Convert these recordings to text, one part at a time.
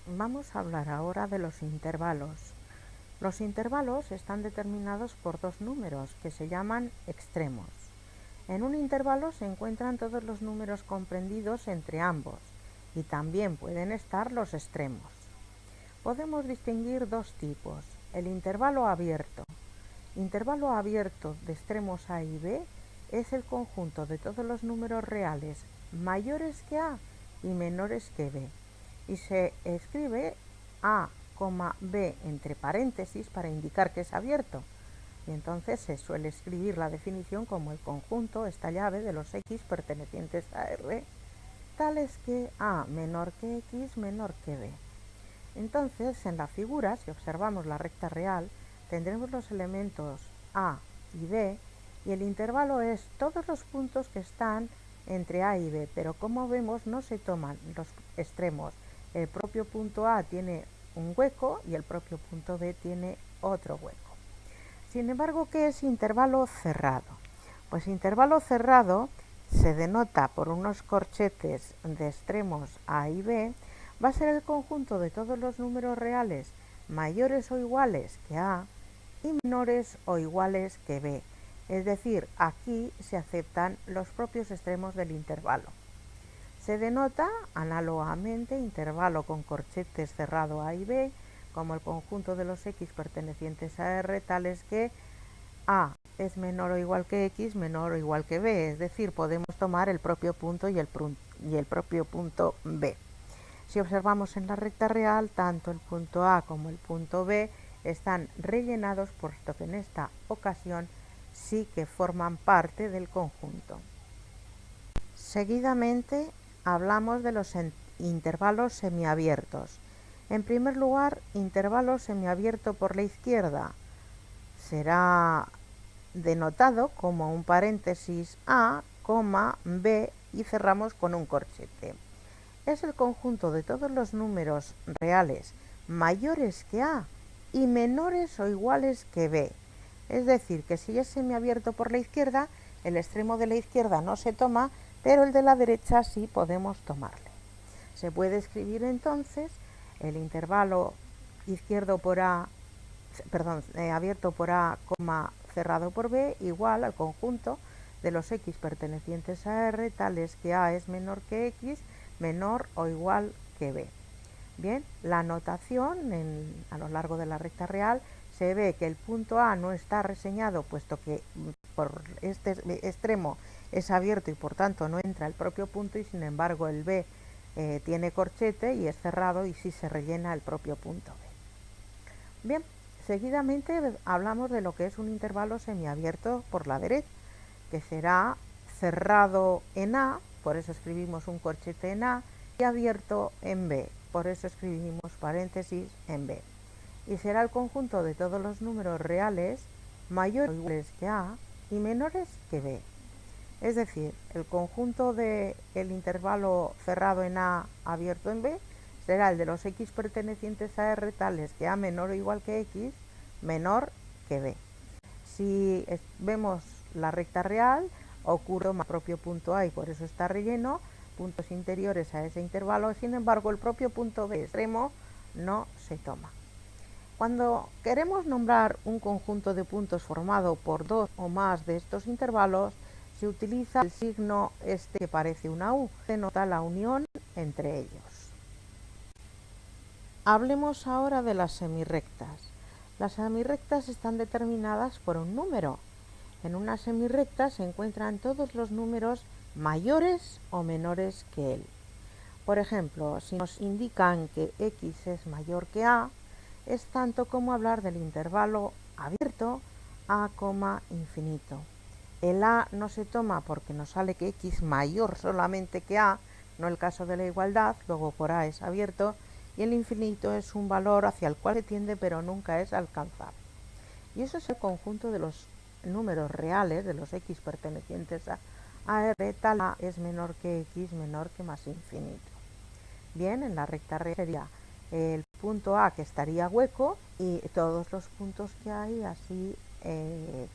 Vamos a hablar ahora de los intervalos. Los intervalos están determinados por dos números que se llaman extremos. En un intervalo se encuentran todos los números comprendidos entre ambos y también pueden estar los extremos. Podemos distinguir dos tipos. El intervalo abierto. Intervalo abierto de extremos A y B es el conjunto de todos los números reales mayores que A y menores que B. Y se escribe A, B entre paréntesis para indicar que es abierto. Y entonces se suele escribir la definición como el conjunto, esta llave de los X pertenecientes a R, tales que A menor que X menor que B. Entonces, en la figura, si observamos la recta real, tendremos los elementos A y B, y el intervalo es todos los puntos que están entre A y B, pero como vemos no se toman los extremos. El propio punto A tiene un hueco y el propio punto B tiene otro hueco. Sin embargo, ¿qué es intervalo cerrado? Pues intervalo cerrado se denota por unos corchetes de extremos A y B. Va a ser el conjunto de todos los números reales mayores o iguales que A y menores o iguales que B. Es decir, aquí se aceptan los propios extremos del intervalo. Se denota análogamente intervalo con corchetes cerrado A y B como el conjunto de los X pertenecientes a R, tales que A es menor o igual que X, menor o igual que B, es decir, podemos tomar el propio punto y el propio punto B. Si observamos en la recta real, tanto el punto A como el punto B están rellenados, puesto que en esta ocasión sí que forman parte del conjunto. Seguidamente hablamos de los intervalos semiabiertos. En primer lugar, intervalo semiabierto por la izquierda será denotado como un paréntesis A, B y cerramos con un corchete. Es el conjunto de todos los números reales mayores que A y menores o iguales que B. Es decir, que si es semiabierto por la izquierda, el extremo de la izquierda no se toma, pero el de la derecha sí podemos tomarle. Se puede escribir entonces el intervalo izquierdo por A, abierto por A, cerrado por B, igual al conjunto de los X pertenecientes a R, tales que A es menor que X, menor o igual que B. Bien, la notación a lo largo de la recta real se ve que el punto A no está reseñado, puesto que por este extremo es abierto y por tanto no entra el propio punto, y sin embargo el B tiene corchete y es cerrado y sí se rellena el propio punto B. Bien, seguidamente hablamos de lo que es un intervalo semiabierto por la derecha, que será cerrado en A, por eso escribimos un corchete en A, y abierto en B, por eso escribimos paréntesis en B. Y será el conjunto de todos los números reales mayores o iguales que A y menores que B. Es decir, el conjunto del intervalo cerrado en A, abierto en B, será el de los X pertenecientes a R, tales que A menor o igual que X, menor que B. Si vemos la recta real, ocurre el propio punto A y por eso está relleno, puntos interiores a ese intervalo, sin embargo el propio punto B extremo no se toma. Cuando queremos nombrar un conjunto de puntos formado por dos o más de estos intervalos, se utiliza el signo que parece una U, que denota la unión entre ellos. Hablemos ahora de las semirrectas. Las semirrectas están determinadas por un número. En una semirrecta se encuentran todos los números mayores o menores que él. Por ejemplo, si nos indican que X es mayor que A, es tanto como hablar del intervalo abierto A, infinito. El A no se toma porque nos sale que X mayor solamente que A, no el caso de la igualdad, luego por A es abierto, y el infinito es un valor hacia el cual se tiende pero nunca es alcanzable. Y eso es el conjunto de los números reales, de los X pertenecientes a R, tal A es menor que X, menor que más infinito. Bien, en la recta real sería el punto A que estaría hueco y todos los puntos que hay así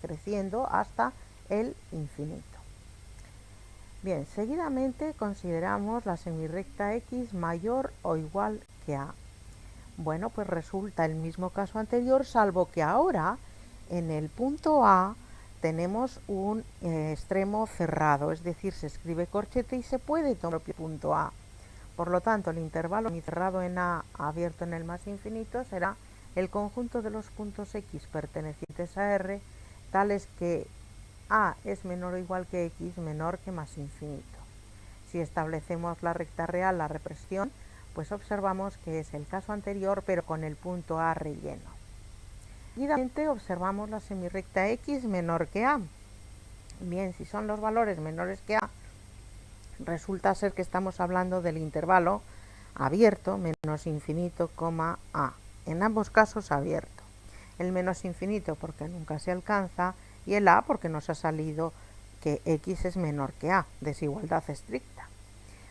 creciendo hasta el infinito. Bien, seguidamente consideramos la semirrecta X mayor o igual que A. Bueno, pues resulta el mismo caso anterior, salvo que ahora en el punto A tenemos un extremo cerrado, es decir, se escribe corchete y se puede tomar el propio punto A. Por lo tanto, el intervalo cerrado en A abierto en el más infinito será el conjunto de los puntos X pertenecientes a R, tales que A es menor o igual que X menor que más infinito. Si establecemos la recta real, la represión, pues observamos que es el caso anterior, pero con el punto A relleno. Seguidamente observamos la semirrecta X menor que A. Bien, si son los valores menores que A, resulta ser que estamos hablando del intervalo abierto menos infinito, A. En ambos casos abierto. El menos infinito porque nunca se alcanza y el A porque nos ha salido que X es menor que A, desigualdad estricta.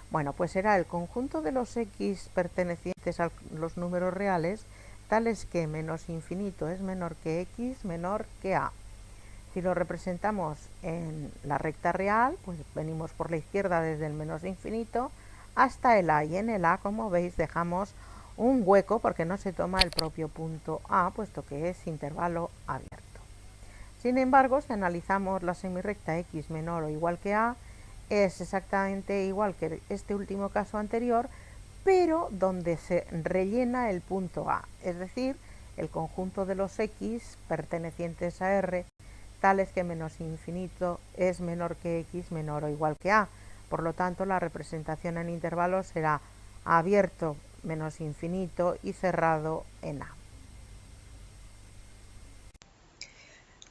Bueno, pues será el conjunto de los X pertenecientes a los números reales, tales que menos infinito es menor que X menor que A. Si lo representamos en la recta real, pues venimos por la izquierda desde el menos infinito hasta el A, y en el A, como veis, dejamos un hueco porque no se toma el propio punto A, puesto que es intervalo abierto. Sin embargo, si analizamos la semirrecta X menor o igual que A, es exactamente igual que este último caso anterior, pero donde se rellena el punto A, es decir, el conjunto de los X pertenecientes a R, tales que menos infinito es menor que X menor o igual que A. Por lo tanto, la representación en intervalos será abierto menos infinito y cerrado en A.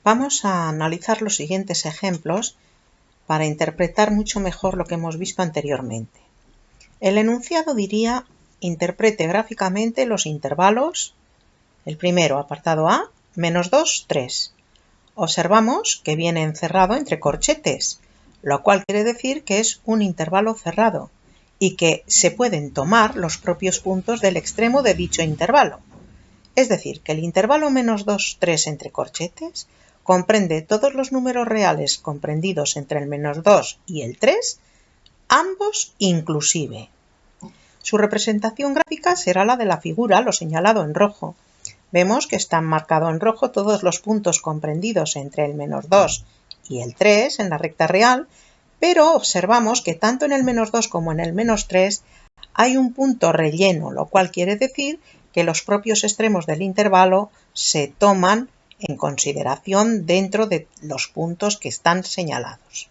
Vamos a analizar los siguientes ejemplos para interpretar mucho mejor lo que hemos visto anteriormente. El enunciado diría: interprete gráficamente los intervalos. El primero, apartado A, -2, 3. Observamos que viene encerrado entre corchetes, lo cual quiere decir que es un intervalo cerrado y que se pueden tomar los propios puntos del extremo de dicho intervalo. Es decir, que el intervalo -2, 3 entre corchetes comprende todos los números reales comprendidos entre el -2 y el 3, ambos inclusive. Su representación gráfica será la de la figura, lo señalado en rojo. Vemos que están marcados en rojo todos los puntos comprendidos entre el -2 y el 3 en la recta real, pero observamos que tanto en el -2 como en el -3 hay un punto relleno, lo cual quiere decir que los propios extremos del intervalo se toman en consideración dentro de los puntos que están señalados.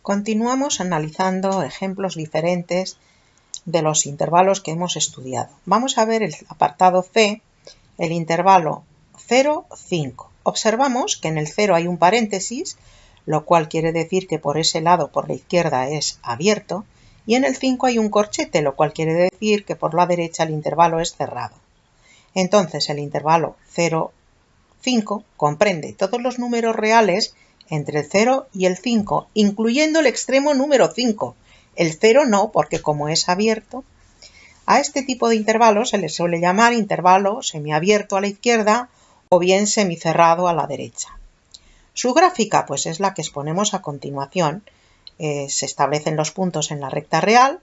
Continuamos analizando ejemplos diferentes de los intervalos que hemos estudiado. Vamos a ver el apartado C, el intervalo 0, 5. Observamos que en el 0 hay un paréntesis, lo cual quiere decir que por ese lado, por la izquierda, es abierto, y en el 5 hay un corchete, lo cual quiere decir que por la derecha el intervalo es cerrado. Entonces el intervalo 0, 5 comprende todos los números reales entre el 0 y el 5, incluyendo el extremo número 5. El 0 no, porque como es abierto, a este tipo de intervalos se le suele llamar intervalo semiabierto a la izquierda o bien semicerrado a la derecha. Su gráfica, pues es la que exponemos a continuación. Se establecen los puntos en la recta real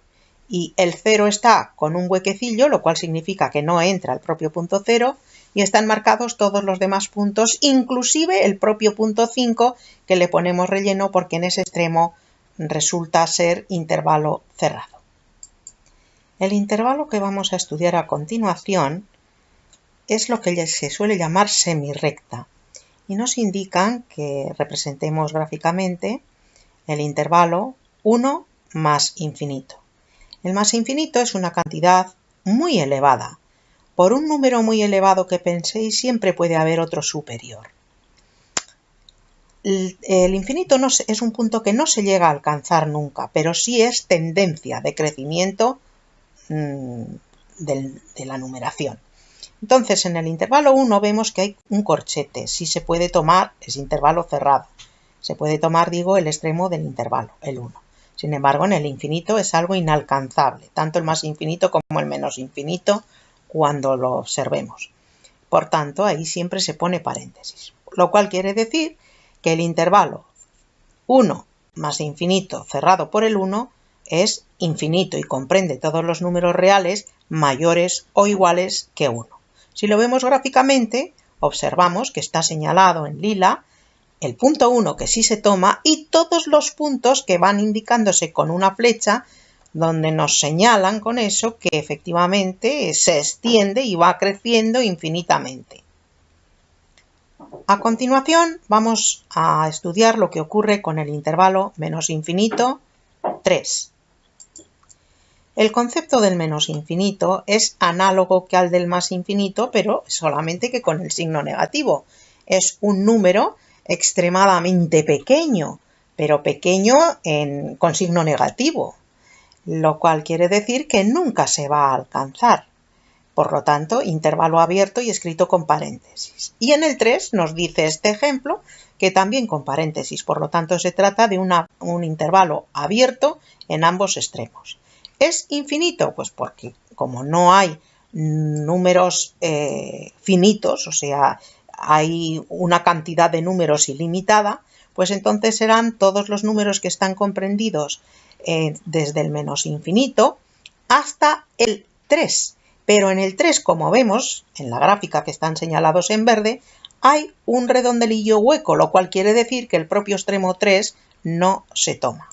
y el 0 está con un huequecillo, lo cual significa que no entra el propio punto 0, y están marcados todos los demás puntos, inclusive el propio punto 5, que le ponemos relleno porque en ese extremo resulta ser intervalo cerrado. El intervalo que vamos a estudiar a continuación es lo que se suele llamar semirrecta, y nos indican que representemos gráficamente el intervalo 1 más infinito. El más infinito es una cantidad muy elevada. Por un número muy elevado que penséis, siempre puede haber otro superior. El infinito es un punto que no se llega a alcanzar nunca, pero sí es tendencia de crecimiento de la numeración. Entonces, en el intervalo 1 vemos que hay un corchete. Sí se puede tomar, es intervalo cerrado. Se puede tomar, digo, el extremo del intervalo, el 1. Sin embargo, en el infinito es algo inalcanzable, tanto el más infinito como el menos infinito, cuando lo observemos. Por tanto, ahí siempre se pone paréntesis. Lo cual quiere decir que el intervalo 1 más infinito cerrado por el 1 es infinito y comprende todos los números reales mayores o iguales que 1. Si lo vemos gráficamente, observamos que está señalado en lila el punto 1 que sí se toma y todos los puntos que van indicándose con una flecha donde nos señalan con eso que efectivamente se extiende y va creciendo infinitamente. A continuación vamos a estudiar lo que ocurre con el intervalo menos infinito 3. El concepto del menos infinito es análogo que al del más infinito, pero solamente que con el signo negativo. Es un número extremadamente pequeño, pero pequeño con signo negativo, lo cual quiere decir que nunca se va a alcanzar. Por lo tanto, intervalo abierto y escrito con paréntesis. Y en el 3 nos dice este ejemplo que también con paréntesis, por lo tanto se trata de un intervalo abierto en ambos extremos. ¿Es infinito? Pues porque como no hay números finitos, o sea, hay una cantidad de números ilimitada, pues entonces serán todos los números que están comprendidos desde el menos infinito hasta el 3. Pero en el 3, como vemos en la gráfica que están señalados en verde, hay un redondelillo hueco, lo cual quiere decir que el propio extremo 3 no se toma.